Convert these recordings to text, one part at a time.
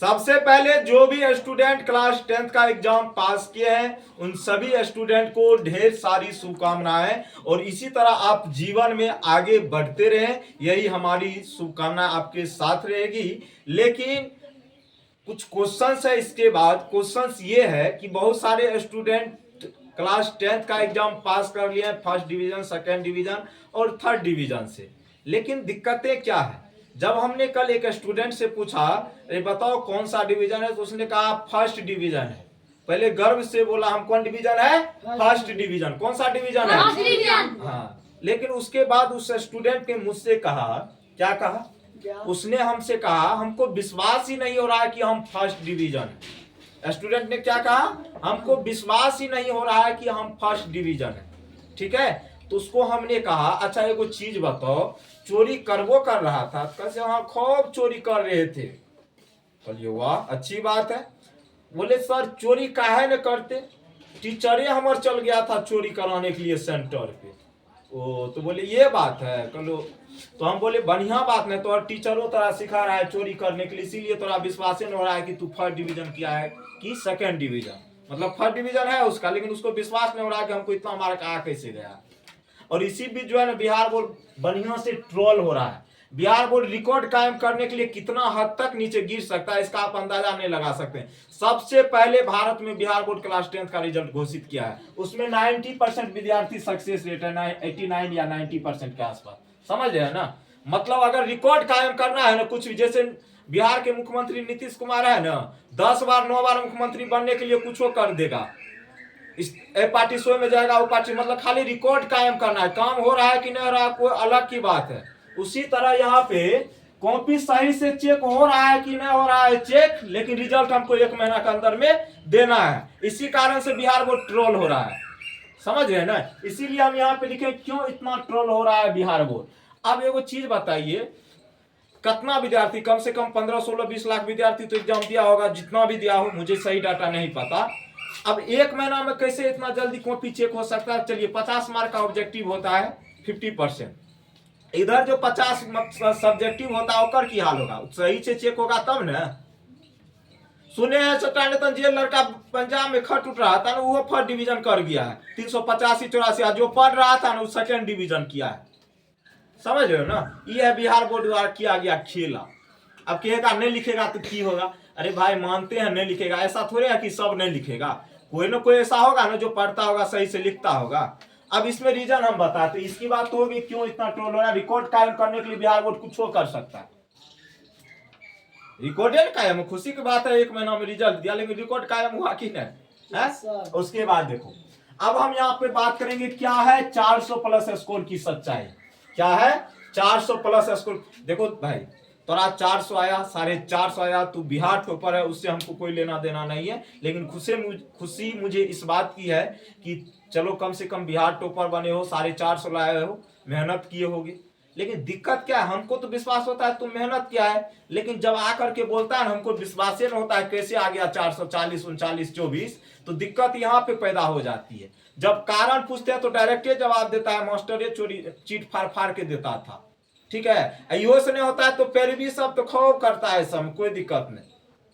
सबसे पहले जो भी स्टूडेंट क्लास 10th का एग्जाम पास किए हैं उन सभी स्टूडेंट को ढेर सारी शुभकामनाएं, और इसी तरह आप जीवन में आगे बढ़ते रहें, यही हमारी शुभकामना आपके साथ रहेगी। लेकिन कुछ क्वेश्चंस है इसके बाद। क्वेश्चंस ये है कि बहुत सारे स्टूडेंट क्लास 10th का एग्जाम पास कर लिए हैं, फर्स्ट डिवीजन, सेकेंड डिवीजन और थर्ड डिवीजन से, लेकिन दिक्कतें क्या है। जब हमने कल एक स्टूडेंट से पूछा, अरे बताओ कौन सा डिवीजन है, तो उसने कहा फर्स्ट डिवीजन है। पहले गर्व से बोला हम कौन डिवीजन है, फर्स्ट डिवीजन। कौन सा डिवीजन है? हाँ। लेकिन उसके बाद उस स्टूडेंट ने मुझसे कहा, क्या कहा? उसने हमसे कहा हमको विश्वास ही नहीं हो रहा है कि हम फर्स्ट डिवीजन है। स्टूडेंट ने क्या कहा? हमको विश्वास ही नहीं हो रहा है कि हम फर्स्ट डिवीजन है। ठीक है, तो उसको हमने कहा अच्छा एगो चीज बताओ, चोरी करवो कर रहा था? कैसे? हाँ खूब चोरी कर रहे थे। बोलिए वाह अच्छी बात है। बोले सर चोरी काहे न करते, टीचरे हमार चल गया था चोरी कराने के लिए सेंटर पे। ओ तो बोले ये बात है, कलो तो हम बोले बढ़िया बात नहीं, तो टीचरों तरह सिखा रहा है चोरी करने के लिए, इसीलिए तोरा विश्वास नहीं हो रहा है कि तू फर्स्ट डिवीजन किया है कि सेकंड डिवीजन। मतलब फर्स्ट डिवीजन है उसका, लेकिन उसको विश्वास नहीं हो रहा है कि हमको इतना मार्क आ कैसे गया। और इसी बीच जो है ना बिहार बोर्ड बढ़िया से ट्रोल हो रहा है। बिहार बोर्ड रिकॉर्ड कायम करने के लिए कितना हद तक नीचे गिर सकता है इसका आप अंदाजा नहीं लगा सकते। सबसे पहले भारत में बिहार बोर्ड क्लास 10th का रिजल्ट घोषित किया है, उसमें 90% विद्यार्थी सक्सेस रेट है, 89 या 90% के आसपास। समझ रहे हैं ना? मतलब अगर रिकॉर्ड कायम करना है ना कुछ भी, जैसे बिहार के मुख्यमंत्री नीतीश कुमार है ना, 10 बार 9 बार मुख्यमंत्री बनने के लिए कुछ कर देगा। इस पार्टी शो में जाएगा, वो पार्टी, मतलब खाली रिकॉर्ड कायम करना है। काम हो रहा है कि नहीं हो रहा है कोई अलग की बात है। उसी तरह यहाँ पे कॉपी सही से चेक हो रहा है कि नहीं हो रहा है चेक, लेकिन रिजल्ट हमको 1 महीना के अंदर में देना है। इसी कारण से बिहार बोर्ड ट्रोल हो रहा है। समझ रहे हैं ना? इसीलिए हम यहाँ पे लिखे क्यों इतना ट्रोल हो रहा है बिहार बोर्ड। अब एगो चीज बताइए, कितना विद्यार्थी, कम से कम 15, 16, 20 लाख विद्यार्थी तो एग्जाम दिया होगा, जितना भी दिया हो, मुझे सही डाटा नहीं पता। अब 1 महीना में कैसे इतना जल्दी कॉपी चेक हो सकता है? चलिए 50 मार्क का ऑब्जेक्टिव होता है 50%, इधर जो 50 सब्जेक्टिव होता है ओकर की हाल होगा? सही से चेक होगा तब ना। सुने हैं सटाने जे लड़का पंजाब में खट उठ रहा था ना, वो फर्स्ट डिवीजन कर गया है 385 84, जो पढ़ रहा था ना वो सेकेंड डिवीजन किया है। समझ रहे हो ना? ये है बिहार बोर्ड द्वारा किया गया खेला। अब कहेगा नहीं लिखेगा तो की होगा? अरे भाई मानते हैं नहीं लिखेगा, ऐसा थोड़े है कि सब नहीं लिखेगा, कोई ना कोई ऐसा होगा ना जो पढ़ता होगा सही से लिखता होगा। अब इसमें रीजन हम बताते, इसकी बात तो होगी क्यों इतना ट्रोल हो रहा है। रिकॉर्ड कायम करने के लिए बिहार बोर्ड कुछ कर सकता है। रिकॉर्ड कायम, खुशी की बात है 1 महीना में रिजल्ट दिया, लेकिन रिकॉर्ड कायम हुआ कि नहीं है? उसके बाद देखो, अब हम यहाँ पे बात करेंगे क्या है 400 प्लस स्कोर की सच्चाई। क्या है 400 प्लस स्कोर? देखो भाई तोरा 400 आया, 450 आया, तू बिहार टॉपर है, उससे हमको कोई लेना देना नहीं है। लेकिन खुशी मुझे इस बात की है कि चलो कम से कम बिहार टॉपर बने हो, 450 लाए हो, मेहनत किए होगे। लेकिन दिक्कत क्या है, हमको तो विश्वास होता है तुम मेहनत किया है, लेकिन जब आकर के बोलता है हमको विश्वास नहीं होता है कैसे आ गया 440, 39, 24, तो दिक्कत यहाँ पे पैदा हो जाती है। जब कारण पूछते हैं तो डायरेक्ट जवाब देता है मास्टर ये चोरी चीट फाड़ फाड़ के देता था। ठीक है, यो से नहीं होता है तो पैरवी सब तो खूब करता है, सब कोई दिक्कत नहीं।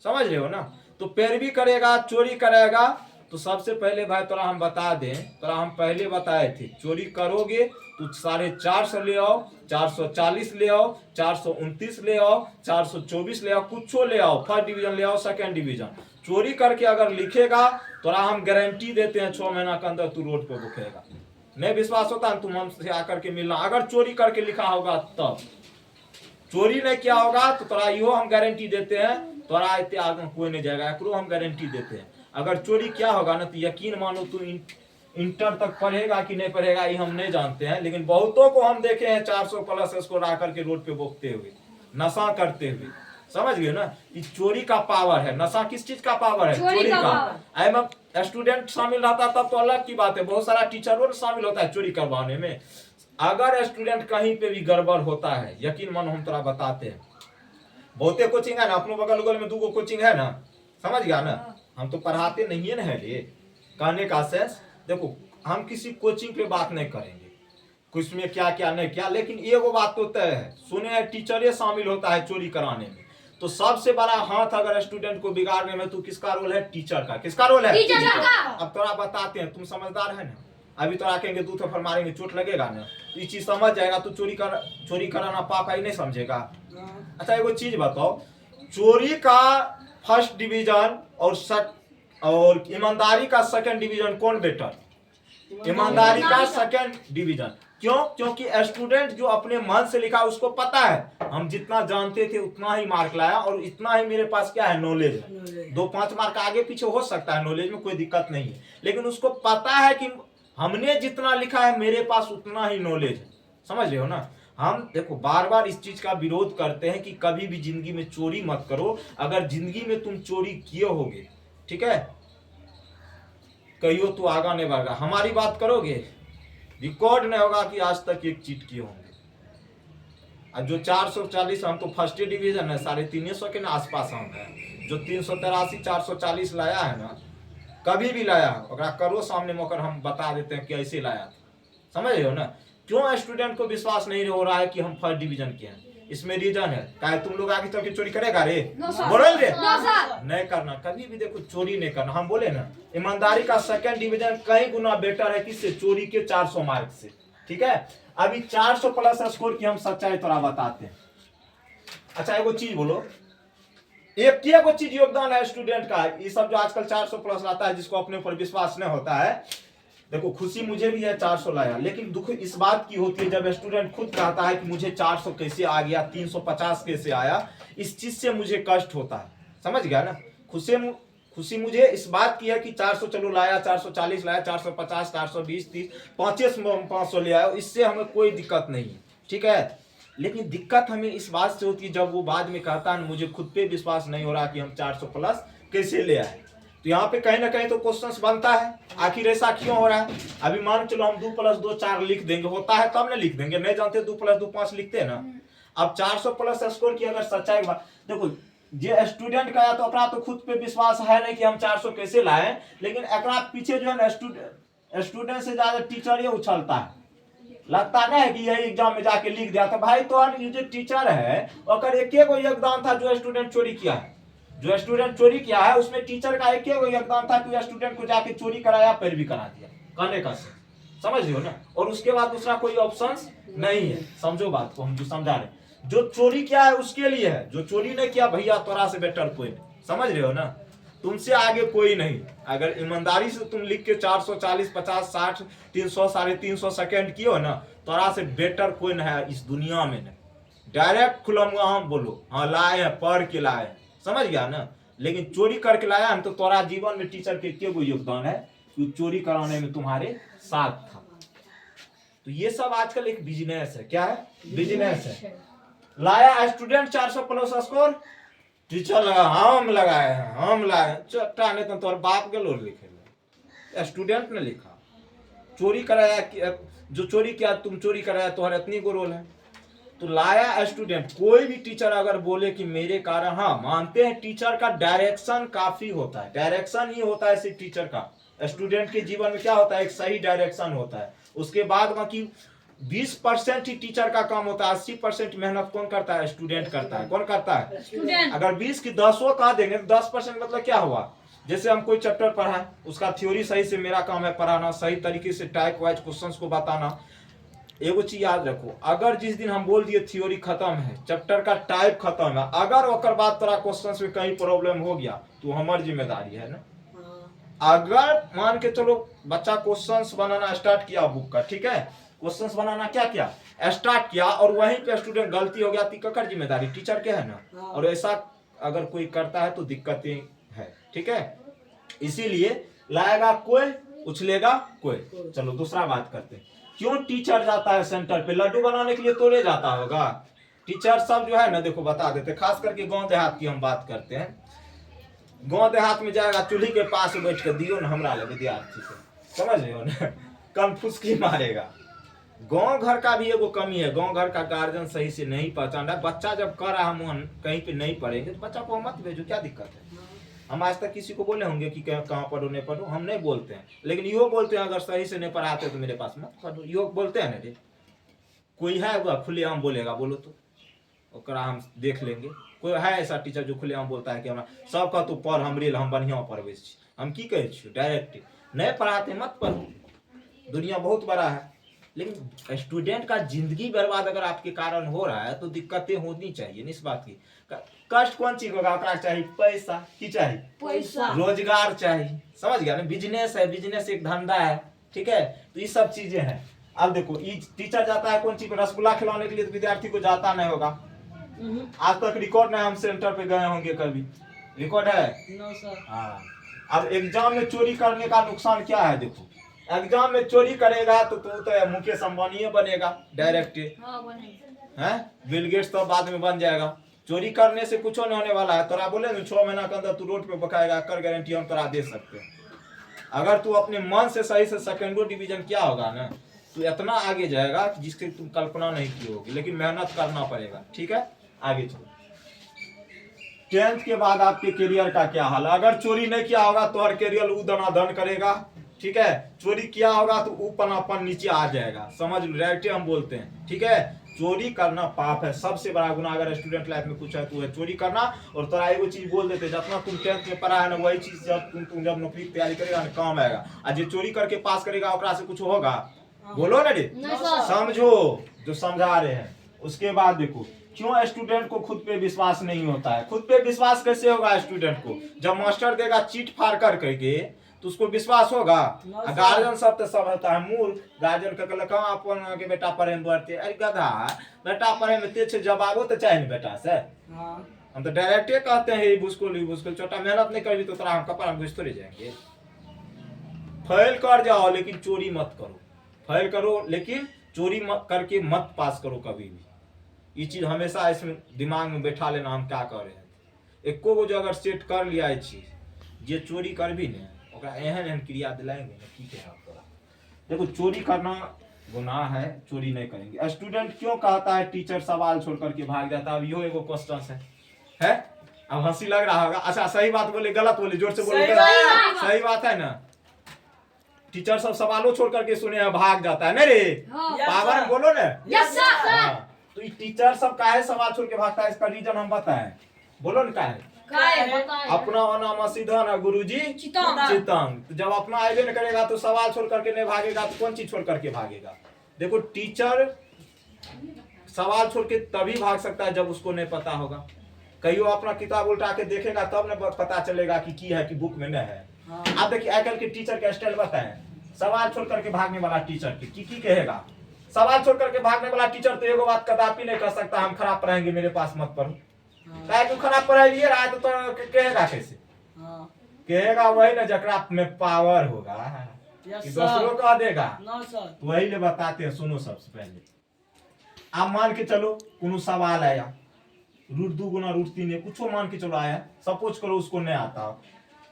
समझ रहे हो ना? तो पैरवी करेगा, चोरी करेगा, तो सबसे पहले भाई तोरा हम बता दें, तोरा हम पहले बताए थे चोरी करोगे तो 450 ले आओ, 440 ले आओ, 429 ले आओ, 424 ले आओ, कुछ ले आओ, फर्स्ट डिवीजन ले आओ, सेकंड डिवीजन। चोरी करके अगर लिखेगा तोरा हम गारंटी देते हैं 6 महीना के अंदर तू रोड पे भूखेगा। नहीं विश्वास होता है तुम हमसे आकर के मिलना, अगर चोरी करके लिखा होगा तब। चोरी नहीं किया होगा तो तोरा यो हम गारंटी देते हैं, तोरा इतने आगे कोई नहीं जाएगा, एकरो हम गारंटी देते हैं। अगर चोरी किया होगा ना तो यकीन मानो तू इंटर तक पढ़ेगा कि नहीं पढ़ेगा ये हम नहीं जानते हैं, लेकिन बहुतों को हम देखे हैं 400 प्लस स्कोर आकर के रोड पे बोकते हुए, नशा करते हुए। समझ गए ना? ये चोरी का पावर है। नशा किस चीज का पावर है? चोरी का। एम स्टूडेंट शामिल रहता तब तो अलग की बात है, बहुत सारा टीचरों शामिल होता है चोरी करवाने में। अगर स्टूडेंट कहीं पे भी गड़बड़ होता है, यकीन मानो हम तोरा बताते हैं, बहुते कोचिंग है ना, अपनों बगल बगल में 2 कोचिंग है ना, समझ गया ना? हम तो पढ़ाते नहीं है ना है ये कहने का सेंस। देखो हम किसी कोचिंग पे बात नहीं करेंगे कुछ में क्या क्या नहीं क्या, लेकिन एगो बात तो तय है, सुने हैं टीचर शामिल होता है चोरी कराने में। तो सबसे बड़ा हाथ अगर स्टूडेंट को बिगाड़ने में, तो किसका रोल है? टीचर का। किसका रोल है? टीचर का। अब थोड़ा बताते हैं, तुम समझदार है ना, अभी तो आकेंगे 2 थप्पड़ मारेंगे, चोट लगेगा ना, तो ये चीज समझ जाएगा तो चोरी कराना पाप है, नहीं समझेगा। अच्छा एगो चीज बताओ, चोरी का फर्स्ट डिवीजन और ईमानदारी का सेकंड डिवीजन कौन बेटर? ईमानदारी का सेकंड डिवीजन। क्यों? क्योंकि स्टूडेंट जो अपने मन से लिखा उसको पता है हम जितना जानते थे उतना ही मार्क लाया, और इतना ही मेरे पास क्या है? नॉलेज है। 2-5 मार्क आगे पीछे हो सकता है नॉलेज में, कोई दिक्कत नहीं है, लेकिन उसको पता है कि हमने जितना लिखा है मेरे पास उतना ही नॉलेज है। समझ रहे हो ना? हम देखो बार बार इस चीज का विरोध करते हैं कि कभी भी जिंदगी में चोरी मत करो। अगर जिंदगी में तुम चोरी किए होगे, ठीक है, कहियो तो आगा नहीं बढ़ेगा, हमारी बात करोगे, रिकॉर्ड नहीं होगा कि आज तक एक चीट किए होंगे। अब जो 440, हम तो फर्स्ट डिवीजन है, 350 के ना आसपास हम है। जो 383 440 लाया है ना, कभी भी लाया है, करो सामने मौका, हम बता देते हैं कि ऐसे लाया था। समझ रहे हो ना? क्यों स्टूडेंट को विश्वास नहीं हो रहा है कि हम फर्स्ट डिवीजन के हैं? इसमें रीजन है, क्या तुम लोग आगे चल के चोरी करेगा रे? बोल रे नहीं करना, कभी भी देखो चोरी नहीं करना। हम बोले ना, ईमानदारी का सेकंड डिवीजन कई गुना बेटर है किससे? चोरी के 400 मार्क से। ठीक है, अभी 400 प्लस स्कोर की हम सच्चाई थोड़ा बताते हैं। अच्छा एगो चीज बोलो, एक चीज योगदान है स्टूडेंट का, ये सब जो आजकल 400 प्लस लाता है, जिसको अपने ऊपर विश्वास नहीं होता है, देखो खुशी मुझे भी है 400 लाया, लेकिन दुख इस बात की होती है जब स्टूडेंट खुद कहता है कि मुझे 400 कैसे आ गया, 350 कैसे आया, इस चीज से मुझे कष्ट होता है। समझ गया ना? खुशी मुझे इस बात की है कि 400 चलो लाया, 440 लाया, 450, 420, 30, 500 ले आया, इससे हमें कोई दिक्कत नहीं है। ठीक है, लेकिन दिक्कत हमें इस बात से होती है जब वो बाद में कहता है मुझे खुद पे विश्वास नहीं हो रहा कि हम 400 प्लस कैसे ले आए। तो यहाँ पे कहीं ना कहीं तो क्वेश्चंस बनता है, आखिर ऐसा क्यों हो रहा है? अभी मान चलो हम 2 + 2 4 लिख देंगे, होता है तब ना लिख देंगे, नहीं जानते 2 + 2 5 लिखते हैं ना। अब 400 प्लस स्कोर की अगर सच्चाई बात देखो, जे स्टूडेंट का तो अपना तो खुद पे विश्वास है नहीं कि हम 400 कैसे लाए, लेकिन एकरा पीछे जो है ना स्टूडेंट से ज्यादा टीचर ये उछलता है। लगता नहीं है कि यही एग्जाम में जाके लिख दिया था भाई, तो ये जो टीचर है और एक योगदान था जो स्टूडेंट चोरी किया है। जो स्टूडेंट चोरी किया है उसमें टीचर का एक योगदान था कि स्टूडेंट को जाके चोरी कराया, पैरवी करा दिया, कहने का समझ रहे हो ना? और उसके बाद दूसरा कोई ऑप्शन नहीं है। समझो बात को, हम जो समझा रहे, जो चोरी किया है उसके लिए है, जो चोरी नहीं किया भैया तोरा से बेटर कोई नहीं। समझ रहे हो ना? तुमसे आगे कोई नहीं। अगर ईमानदारी से तुम लिख के 440, 50, 60, 300, 350 सेकेंड किए हो ना, तोरा से बेटर कोई नहीं है इस दुनिया में। नहीं डायरेक्ट खुलम हम बोलो हाँ लाए हैं, पढ़ के लाए हैं, समझ गया ना? लेकिन चोरी करके लाया है तो तोरा जीवन में टीचर के क्या योगदान है कि चोरी कराने में तुम्हारे साथ था। तो ये सब आजकल एक बिजनेस है। क्या है? बिजनेस है। लाया स्टूडेंट 400 प्लस स्कोर, टीचर लगा हम लगाए हैं, हम लाए चट्टा, नहीं तो तोर बाप के लोग लिखे, स्टूडेंट ने लिखा। चोरी कराया, जो चोरी किया तुम चोरी कराया, तुम्हारा इतनी को रोल है। तो लाया स्टूडेंट। कोई भी टीचर अगर बोले कि मेरे कारण, हाँ मानते हैं टीचर का डायरेक्शन काफी होता है, डायरेक्शन ही होता है सिर्फ टीचर का। स्टूडेंट के जीवन में क्या होता है? एक सही डायरेक्शन होता है। उसके बाद बाकी 20% ही टीचर का काम होता है, 80% मेहनत कौन करता है? स्टूडेंट करता है। कौन करता है? स्टूडेंट। अगर 20 की 10 कह देंगे तो 10% मतलब क्या हुआ? जैसे हम कोई चैप्टर पढ़ा, उसका थ्योरी सही से मेरा काम है पढ़ाना, सही तरीके से टाइप वाइज क्वेश्चंस को बताना। एगो चीज याद रखो, अगर जिस दिन हम बोल दिए थ्योरी खत्म है, चैप्टर का टाइप खत्म है, अगर ओकर बाद तोरा क्वेश्चंस में कहीं प्रॉब्लम हो गया तो हमारी जिम्मेदारी है ना। अगर मान के चलो बच्चा क्वेश्चंस बनाना स्टार्ट किया बुक का, ठीक है, क्वेश्चंस बनाना क्या किया? स्टार्ट किया, और वहीं पे स्टूडेंट गलती हो गया तो ककर जिम्मेदारी? टीचर के है ना। और ऐसा अगर कोई करता है तो दिक्कतें है। ठीक है, इसीलिए लाएगा कोई, उछलेगा कोई। चलो दूसरा बात करते हैं, क्यों टीचर जाता है सेंटर पे? लड्डू बनाने के लिए तो ले जाता होगा। टीचर सब जो है ना, देखो बता देते, खास करके गांव देहात की हम बात करते हैं। गांव देहात में जाएगा, चूल्ही के पास बैठ कर दियो ना हमरा विद्यार्थी से, समझ रहे हो ना, कंफ्यूज की मारेगा। गांव घर का भी एगो कमी है, गांव घर का गार्जियन सही से नहीं पहचान रहा। बच्चा जब कर रहा मन कहीं पे नहीं पढ़ेंगे तो बच्चा को मत भेजो, क्या दिक्कत है? हम आज तक किसी को बोले होंगे कि कहाँ पढ़ो नहीं पढ़ो? हम नहीं बोलते हैं, लेकिन यो बोलते हैं अगर सही से नहीं पढ़ाते तो मेरे पास मत पढ़ो, यो बोलते हैं ना रे। कोई है वो खुले हम बोलेगा, बोलो तो ओकरा हम देख लेंगे, कोई है ऐसा टीचर जो खुलेआम बोलता है कि हमरा सबका तो पढ़ हमरे हम बढ़िया पढ़बे छी? हम की कहे छी डायरेक्ट नहीं पढ़ाते मत पढ़ो, दुनिया बहुत बड़ा है। लेकिन स्टूडेंट का जिंदगी बर्बाद अगर आपके कारण हो रहा है तो दिक्कतें होनी चाहिए इस बात की। कष्ट कौन चीज होगा? ओकरा चाहिए पैसा, की चाहिए? पैसा, रोजगार चाहिए, समझ गया ना? बिजनेस है, बिजनेस एक धंधा है, ठीक है? तो ये सब चीजें हैं। अब देखो ये टीचर जाता है कौन चीज पे? रसगुल्ला खिलाने के लिए, तो विद्यार्थी को जाता नहीं होगा। आज तक रिकॉर्ड नहीं हम सेंटर पे गए होंगे कभी, रिकॉर्ड है? No sir. हाँ। अब एग्जाम में चोरी करने का नुकसान क्या है? देखो एग्जाम में चोरी करेगा तो तू तो मुकेश अंबानी बनेगा डायरेक्ट, है? बिल गेट्स तो बाद में बन जाएगा। चोरी करने से कुछ नहीं होने वाला है। तोरा बोले ना 6 महीना के अंदर तू रोड पे बकाएगा, कर गारंटी हम तोरा दे सकते हैं। अगर तू अपने मन से सही से सेकेंडो डिवीजन क्या होगा ना, तू इतना आगे जाएगा कि जिसकी तुम कल्पना नहीं की होगी। लेकिन मेहनत करना पड़ेगा, ठीक है? आगे चलो। 10th के बाद आपके करियर का क्या हाल? अगर चोरी नहीं किया होगा तो हर करियर दनादन करेगा, ठीक है? चोरी किया होगा तो ऊपरपन नीचे आ जाएगा, समझ लो, डायरेक्ट हम बोलते हैं, ठीक है? चोरी करना पाप है, सबसे बड़ा गुनाह अगर स्टूडेंट लाइफ में कुछ है तो है चोरी करना। और तोरा एगो चीज बोल देते, जितना तुम 10th में पढ़ा है ना वही चीज जब तुम जब नौकरी की तैयारी करेगा ना काम आएगा। और जो चोरी करके पास करेगा ओकरा से कुछ होगा? बोलो ना रे, समझो जो समझा रहे हैं। उसके बाद देखो क्यों स्टूडेंट को खुद पे विश्वास नहीं होता है? खुद पे विश्वास कैसे होगा स्टूडेंट को? जब मास्टर देगा चीट फाड़ करके तो उसको विश्वास होगा? गार्जियन सब तो सब होता है मूर्ख। गार्जियन के कहल कहाँ अपन के बेटा पढ़े में बढ़ते? अरे गधा, बेटा पढ़े में तेज जवाबो तो चाहिए ना बेटा से। हम तो डायरेक्टे कहते हैं ये बुस्कुल छोटा, मेहनत नहीं करबी तो तोरा हम कपड़ा में घुस थोड़े जाएंगे। फेल कर जाओ लेकिन चोरी मत करो, फेल करो लेकिन चोरी मत करके मत पास करो कभी भी। ये चीज हमेशा इसमें दिमाग में बैठा लेना हम क्या कर रहे हैं। एको गो जो अगर सेट कर लिया है चीज, ये चोरी कर भी नहीं ओकरा एहन एहन क्रिया दिलाएंगे ना, की कहे आपको। देखो चोरी करना गुनाह है, चोरी नहीं करेंगे। स्टूडेंट क्यों कहता है टीचर सवाल छोड़ करके भाग जाता है? अब यो एगो क्वेश्चन है? अब हंसी लग रहा होगा। अच्छा सही बात बोले गलत बोले? जोर से बोले। सही बात है ना? टीचर सब सवालों छोड़ करके सुने भाग जाता है ना रे? पावर बोलो ना। तो ये टीचर सब काहे सवाल छोड़ के भागता है? इसका रीजन हम बताएं, बोलो ना काहे? अपना नाम सीधा ना गुरुजी चितंग। तो जब अपना आइडिया नहीं करेगा तो सवाल छोड़ करके नहीं भागेगा तो कौन चीज छोड़ करके भागेगा? देखो टीचर सवाल छोड़ के तभी भाग सकता है जब उसको नहीं पता होगा। कहीं वो अपना किताब उल्टा के देखेगा तब न पता चलेगा कि की है कि बुक में नहीं है। आप देखिए आजकल के टीचर का स्टाइल बताएं, सवाल छोड़ करके भागने वाला टीचर की कहेगा? सवाल छोड़ करके भागने वाला टीचर तो एगो बात कदापि नहीं कर सकता, हम खराब पढ़ाएंगे मेरे पास मत पढ़ो। तू खराब पढ़ाई रहा है तो कहेगा कैसे? कहेगा वही ना जकरा में पावर होगा कि दूसरों को देगा। तो वही ले बताते हैं, सुनो। सबसे पहले आप मान के चलो कोनो सवाल आया, रूट 2 गुना रूट 3 है, कुछ मान के चलो आया, सपोज करो उसको नहीं आता।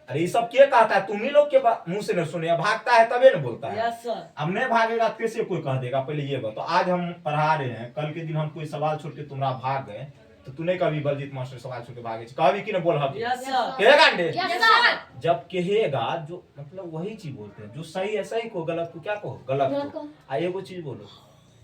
अरे ये सब क्या कहता है? तुम ही लोग के मुंह से नहीं सुने, भागता है तबे ना बोलता है। अब नहीं भागेगा कैसे कोई कह देगा? पहले ये बताओ। आज हम पढ़ा रहे हैं, कल के दिन हम कोई सवाल छोड़ के तुमरा भाग गए तो तूने कभी बलजीत मास्टर सवाल छोड़ के भागे कभी कि नहीं बोल? कहेगा जब कहेगा जो मतलब वही चीज बोलते हैं, जो सही है सही को, गलत को क्या कहो? गलत को। एगो चीज बोलो,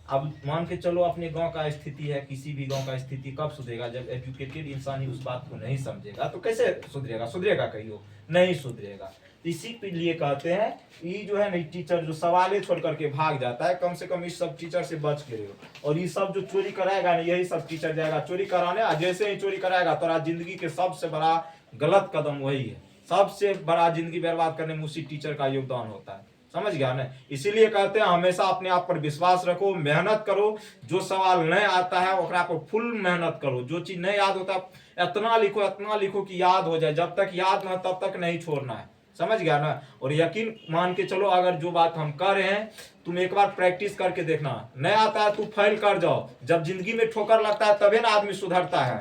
अब मान के चलो अपने गांव का स्थिति है, किसी भी गांव का स्थिति कब सुधरेगा? जब एजुकेटेड इंसान ही उस बात को नहीं समझेगा तो कैसे सुधरेगा? सुधरेगा कहियो? नहीं सुधरेगा। इसी के लिए कहते हैं ये जो है ना टीचर जो सवाले छोड़ करके भाग जाता है, कम से कम इस सब टीचर से बच के रहो। और ये सब जो चोरी कराएगा ना, यही सब टीचर जाएगा चोरी कराने। जैसे ही चोरी कराएगा तो जिंदगी के सबसे बड़ा गलत कदम वही है। सबसे बड़ा जिंदगी बर्बाद करने में उसी टीचर का योगदान होता है, समझ गया ना? इसीलिए कहते हैं हमेशा अपने आप पर विश्वास रखो, मेहनत करो। जो सवाल नहीं आता है ओकरा पर फुल मेहनत करो। जो चीज नहीं याद होता इतना लिखो कि याद हो जाए। जब तक याद ना तब तक नहीं छोड़ना है, समझ गया ना? और यकीन मान के चलो अगर जो बात हम कर रहे हैं तुम एक बार प्रैक्टिस करके देखना। नहीं आता है तू फेल कर जाओ। जब जिंदगी में ठोकर लगता है तभी ना आदमी सुधरता है,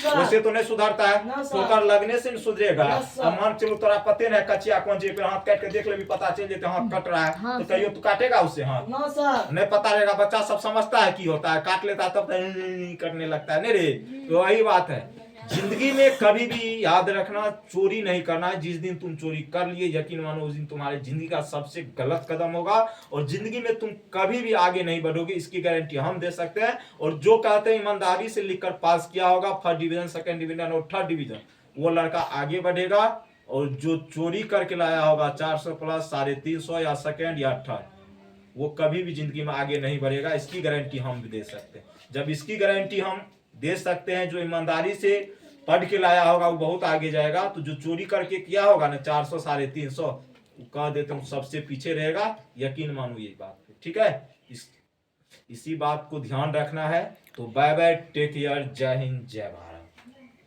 वैसे तो नहीं सुधरता है। ठोकर लगने से नहीं सुधरेगा। अब मान चलो तोरा पते नहीं कचिया कौन चीज पे हाथ काट के देख ले भी पता चल जाते हाथ कट रहा है तो कहियो तू काटेगा उससे हाथ? नहीं पता रहेगा। बच्चा सब समझता है की होता है, काट लेता है तब करने लगता है नहीं रे? तो वही बात है जिंदगी में कभी भी याद रखना, चोरी नहीं करना है। जिस दिन तुम चोरी कर लिए, यकीन मानो उस दिन तुम्हारे जिंदगी का सबसे गलत कदम होगा और जिंदगी में तुम कभी भी आगे नहीं बढ़ोगे, इसकी गारंटी हम दे सकते हैं। और जो कहते हैं ईमानदारी से लिखकर पास किया होगा फर्स्ट डिवीजन, सेकंड डिवीजन और थर्ड डिवीजन, वो लड़का आगे बढ़ेगा। और जो चोरी करके लाया होगा 400 प्लस, 350 या सेकंड या थर्ड, वो कभी भी जिंदगी में आगे नहीं बढ़ेगा। इसकी गारंटी हम भी दे सकते हैं। जब इसकी गारंटी हम दे सकते हैं, जो ईमानदारी से पढ़ के लाया होगा वो बहुत आगे जाएगा, तो जो चोरी करके किया होगा ना 400 350, कह देता हूँ सबसे पीछे रहेगा। यकीन मानो ये बात, ठीक है। इसी बात को ध्यान रखना है। तो बाय बाय, टेक केयर, जय हिंद, जय भारत।